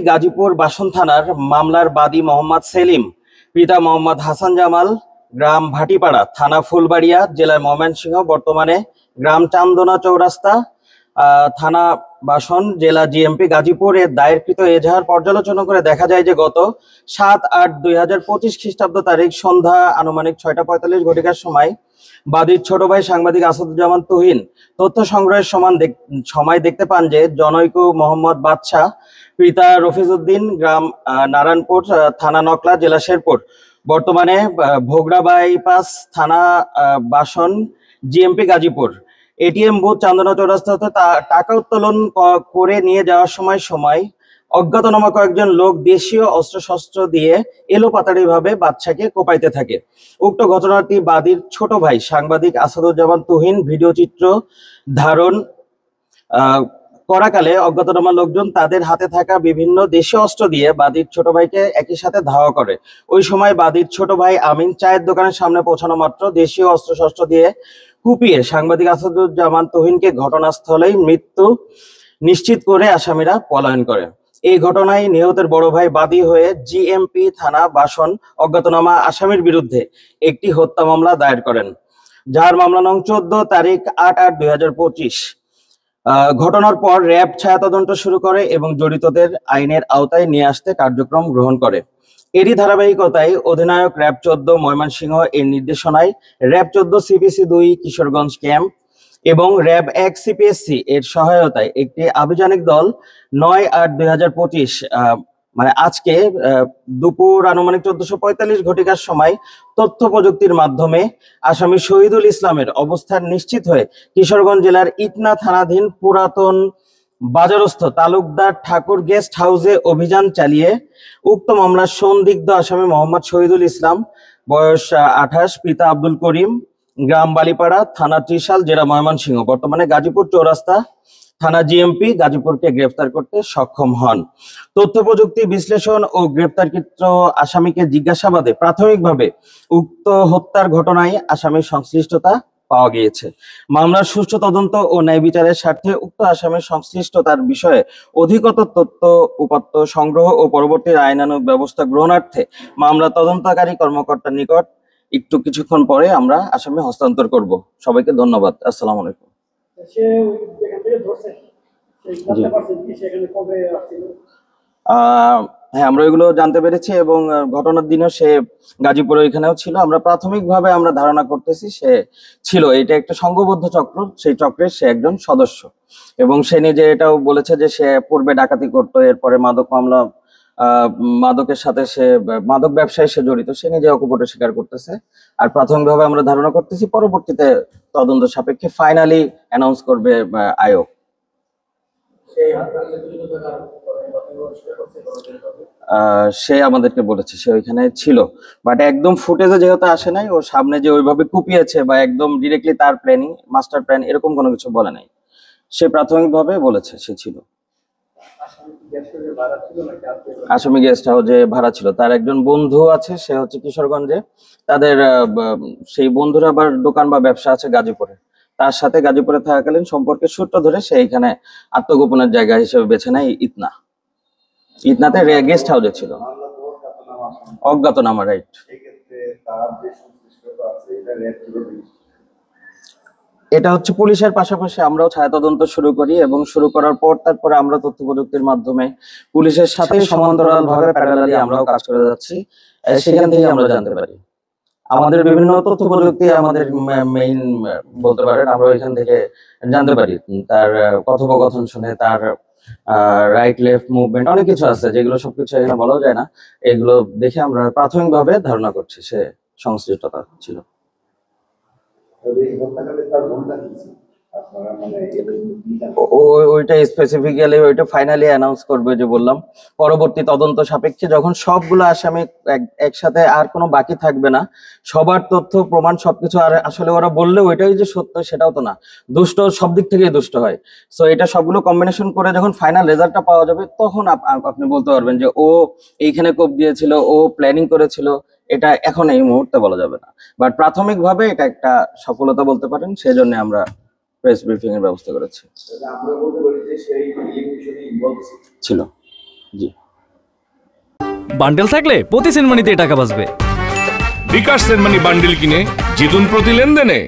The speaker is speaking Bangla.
গাজীপুর বাসন থানার মামলার বাদী মোহাম্মদ সেলিম, পিতা মোহাম্মদ হাসান জামাল, গ্রাম ভাটিপাড়া, থানা ফুলবাড়িয়া, জেলা ময়মনসিংহ, বর্তমানে গ্রাম চান্দনা চৌরাস্তা, থানা বাসন, জেলা জিএমপি গাজীপুর এর দায়েরকৃত এজাহার পর্যালোচনা করে দেখা যায় যে গত 7-8-2025 খ্রিস্টাব্দ তারিখ সন্ধ্যা আনুমানিক 6:45 ঘটিকার সময় বাদীর ছোট ভাই সাংবাদিক আসাদুজ্জামান তুহিন তথ্য সংগ্রহের সময় দেখতে পান যে জনৈক মোহাম্মদ বাদশাহ, পিতা রফিজউদ্দিন, গ্রাম নারায়ণপুর, থানা নকলা, জেলা শেরপুর, বর্তমানে ভোগড়া বাইপাস, থানা Basan, GMP Gazipur, ATM booth Chandana চৌরাস্তাতে টাকা উত্তোলন করে নিয়ে যাওয়ার সময় অজ্ঞাতনামা কয়েকজন লোক দেশীয় অস্ত্রশস্ত্র দিয়ে এলোপাতাড়ি ভাবে বাদশাকে কোপাইতে থাকে। উক্ত ঘটনাটি বাদীর ছোট ভাই সাংবাদিক আসাদুজ্জামান তুহিন ভিডিও চিত্র ধারণ করাকালে অজ্ঞাতনামা লোকজন তাদের হাতে থাকা বিভিন্ন দেশীয় অস্ত্র দিয়ে বাদীর ছোট ভাইকে একই সাথে ধাওয়া করে। ওই সময় বাদীর ছোট ভাই আমিন চায়ের দোকানের সামনে পৌঁছানো মাত্র দেশীয় অস্ত্রশস্ত্র দিয়ে কুপিয়ে সাংবাদিক আসাদুজ্জামান তুহিনকে ঘটনাস্থলেই মৃত্যু নিশ্চিত করে আসামিরা পলায়ন করে। এই ঘটনায় নিহতের বড় ভাই বাদী হয়ে জিএমপি থানা বাসন অজ্ঞাতনামা আসামির বিরুদ্ধে একটি হত্যা মামলা দায়ের করেন, যার মামলা নং 14 তারিখ 8-8-2025। ঘটনার পর র্যাব ছায়া তদন্ত শুরু করে এবং জড়িতদের আইনের আওতায় নিয়ে আসতে কার্যক্রম গ্রহণ করে। এরই ধারাবাহিকতায় অধিনায়ক র্যাব 14 ময়মনসিংহ এর নির্দেশনায় র্যাব 14 সিপিসি 2 কিশোরগঞ্জ ক্যাম্প এবং র্যাব 1 সিপিএসসি এর সহায়তায় একটি আভিযানিক দল 9-8-2025 মানে আজকে দুপুর আনুমানিক 14:45 ঘটিকার সময় তথ্য প্রযুক্তির মাধ্যমে আসামি শহীদুল ইসলামের অবস্থান নিশ্চিত হয়ে কিশোরগঞ্জ জেলার ইটনা থানাধীন পুরাতন বাজারস্থ তালুকদার ঠাকুর গেস্ট হাউসে অভিযান চালিয়ে উক্ত মামলার সন্দিগ্ধ আসামি মোহাম্মদ শহীদুল ইসলাম, বয়স 28, পিতা আব্দুল করিম, গ্রাম বালিপাড়া, থানা ত্রিশাল, জেলা ময়মনসিংহ, বর্তমানে গাজীপুর চৌরাস্তা, থানা জিএমপি গাজীপুরকে গ্রেফতার করতে সক্ষম হন। তথ্য প্রযুক্তি বিশ্লেষণ ও গ্রেফতারকৃত আসামিকে জিজ্ঞাসাবাদে প্রাথমিকভাবে উক্ত হত্যার ঘটনায় আসামির সংশ্লিষ্টতা পাওয়া গিয়েছে। মামলার সুষ্ঠু তদন্ত ও ন্যায় বিচারের স্বার্থে উক্ত আসামির সংশ্লিষ্টতার বিষয়ে অধিকতর তথ্য উপাত্ত সংগ্রহ ও পরবর্তী আইনানুগ ব্যবস্থা গ্রহণার্থে মামলা তদন্তকারী কর্মকর্তার নিকট কিছুক্ষণ পরে আমরা আসামি হস্তান্তর করব। সবাইকে ধন্যবাদ। আসসালামু আলাইকুম। হ্যাঁ, আমরা এগুলো জানতে পেরেছি এবং ঘটনার দিনও সে গাজীপুরে এখানেও ছিল। আমরা প্রাথমিকভাবে আমরা ধারণা করতেছি সে ছিল, এটা একটা সংঘবদ্ধ চক্র, সেই চক্রের সে একজন সদস্য এবং সে নিজে এটাও বলেছে যে সে পূর্বে ডাকাতি করতো, এরপরে মাদকের সাথে সে মাদক ব্যবসায় সে জড়িত, সে নিজে অকপটে স্বীকার করতেছে। আর প্রাথমিকভাবে আমরা ধারণা করতেছি পরবর্তীতে তদন্ত সাপেক্ষে ফাইনালি অ্যানাউন্স করবে আয়োগ। সে আমাদেরকে বলেছে সে ওইখানে ছিল, বাট একদম ফুটেজে যেহেতু আসে নাই, ও সামনে যে ওইভাবে কুপিয়েছে বা একদম ডিরেক্টলি তার প্ল্যানিং মাস্টার প্ল্যান এরকম কোনো কিছু বলে নাই। সে প্রাথমিকভাবে বলেছে সে ছিল। আসামি গেস্ট হাউসে ভাড়া ছিল, তার একজন বন্ধু আছে, সে হচ্ছে কিশোরগঞ্জে, তাদের সেই বন্ধুর আবার দোকান বা ব্যবসা আছে গাজীপুরে, তার সাথে গাজীপুরে থাকাকালীন সম্পর্কের সূত্র ধরে সে এখানে আত্মগোপনের জায়গা হিসেবে বেছে নেয় ইতনাতে গেস্ট হাউসে ছিল, অজ্ঞাতনামা, রাইট। এটা হচ্ছে পুলিশের পাশাপাশি আমরাও ছায়া তদন্ত শুরু করি এবং শুরু করার পর তারপরে আমরা তথ্য প্রযুক্তির মাধ্যমে পুলিশের সাথে সমান্তরাল ভাবে প্যারালালি আমরাও কাজ করে যাচ্ছি, সেখান থেকে আমরা জানতে পারি। আমাদের বিভিন্ন তথ্য প্রযুক্তি আমাদের মেইন বলতে পারেন, আমরা ওইখান থেকে জানতে পারি তার কথোপকথন শুনে, তার রাইট লেফট মুভমেন্ট, অনেক কিছু আছে যেগুলো সবকিছু এখানে বলা যায় না, এগুলো দেখে আমরা প্রাথমিকভাবে ধারণা করছি সে সংশ্লিষ্টতা ছিল। ওইটা স্পেসিফিক্যালি ওইটা ফাইনালি অ্যানাউন্স করবে, যে বললাম পরবর্তী তদন্ত সাপেক্ষে যখন সবগুলো আসামি একসাথে আর কোনো বাকি থাকবে না, সবার তথ্য প্রমাণ সবকিছু, আর আসলে ওরা বললে ওইটাই যে সত্য সেটাও তো না, দুষ্ট সব দিক থেকেই দুষ্ট হয়। সো এটা সবগুলো কম্বিনেশন করে যখন ফাইনাল রেজাল্টটা পাওয়া যাবে তখন আপনি বলতে পারবেন যে ও এইখানে কোপ দিয়েছিল, ও প্ল্যানিং করেছিল, এটা এখন এই মুহূর্তে বলা যাবে না, বাট প্রাথমিকভাবে এটা একটা সফলতা বলতে পারেন, সেজন্য আমরা প্রেস ব্রিফিং এর ব্যবস্থা করেছে। ছিল জি। বান্ডেল থাকলে প্রতি সেনমানিতে টাকা বাঁচবে। বিকাশ সেনমানি বান্ডিল কিনে জিতুন প্রতি লেনদেনে।